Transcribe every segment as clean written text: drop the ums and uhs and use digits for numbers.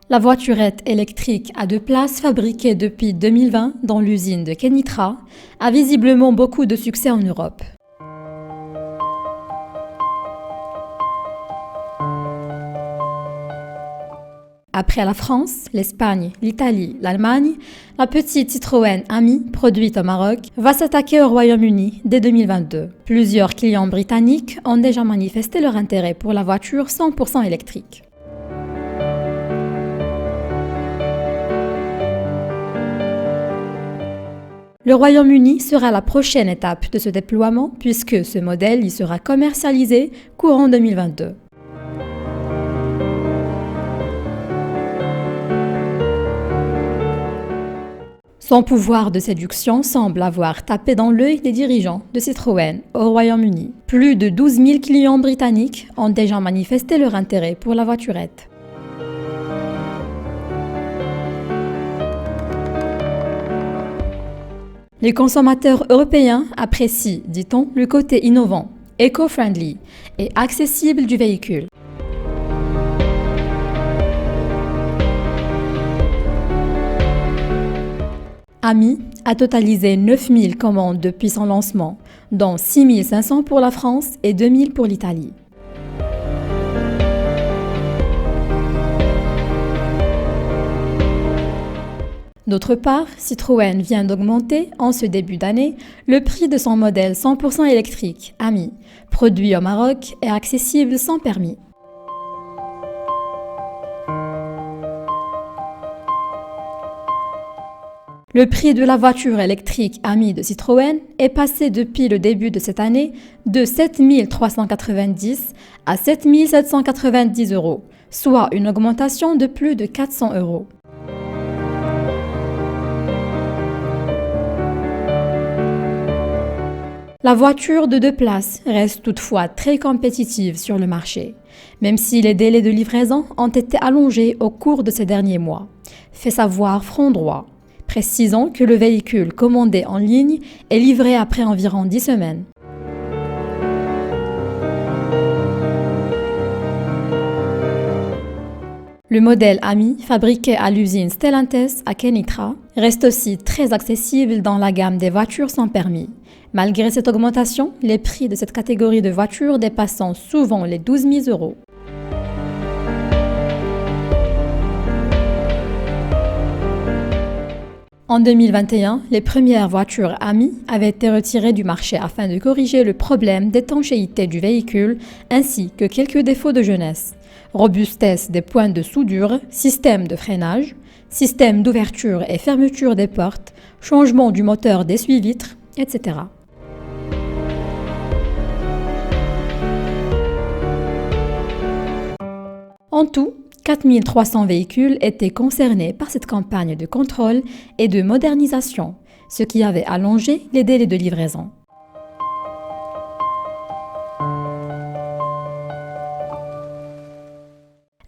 La voiturette électrique à 2 places fabriquée depuis 2020 dans l'usine de Kenitra a visiblement beaucoup de succès en Europe. Après la France, l'Espagne, l'Italie, l'Allemagne, la petite Citroën Ami, produite au Maroc, va s'attaquer au Royaume-Uni dès 2022. Plusieurs clients britanniques ont déjà manifesté leur intérêt pour la voiture 100% électrique. Le Royaume-Uni sera la prochaine étape de ce déploiement puisque ce modèle y sera commercialisé courant 2022. Son pouvoir de séduction semble avoir tapé dans l'œil des dirigeants de Citroën au Royaume-Uni. Plus de 12 000 clients britanniques ont déjà manifesté leur intérêt pour la voiturette. Les consommateurs européens apprécient, dit-on, le côté innovant, éco-friendly et accessible du véhicule. Ami a totalisé 9000 commandes depuis son lancement, dont 6500 pour la France et 2000 pour l'Italie. D'autre part, Citroën vient d'augmenter, en ce début d'année, le prix de son modèle 100% électrique, Ami, produit au Maroc et accessible sans permis. Le prix de la voiture électrique Ami de Citroën est passé depuis le début de cette année de 7 390 à 7 790 €, soit une augmentation de plus de 400 €. La voiture de 2 places reste toutefois très compétitive sur le marché, même si les délais de livraison ont été allongés au cours de ces derniers mois, fait savoir Front Droit, précisant que le véhicule commandé en ligne est livré après environ 10 semaines. Le modèle Ami, fabriqué à l'usine Stellantis à Kenitra, reste aussi très accessible dans la gamme des voitures sans permis. Malgré cette augmentation, les prix de cette catégorie de voitures dépassant souvent les 12 000 €. En 2021, les premières voitures Ami avaient été retirées du marché afin de corriger le problème d'étanchéité du véhicule ainsi que quelques défauts de jeunesse. Robustesse des points de soudure, système de freinage, système d'ouverture et fermeture des portes, changement du moteur d'essuie-vitres, etc. En tout, 4300 véhicules étaient concernés par cette campagne de contrôle et de modernisation, ce qui avait allongé les délais de livraison.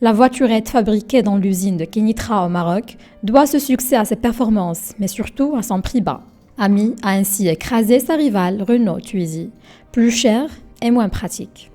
La voiturette fabriquée dans l'usine de Kenitra au Maroc doit ce succès à ses performances, mais surtout à son prix bas. Ami a ainsi écrasé sa rivale Renault Twizy, plus chère et moins pratique.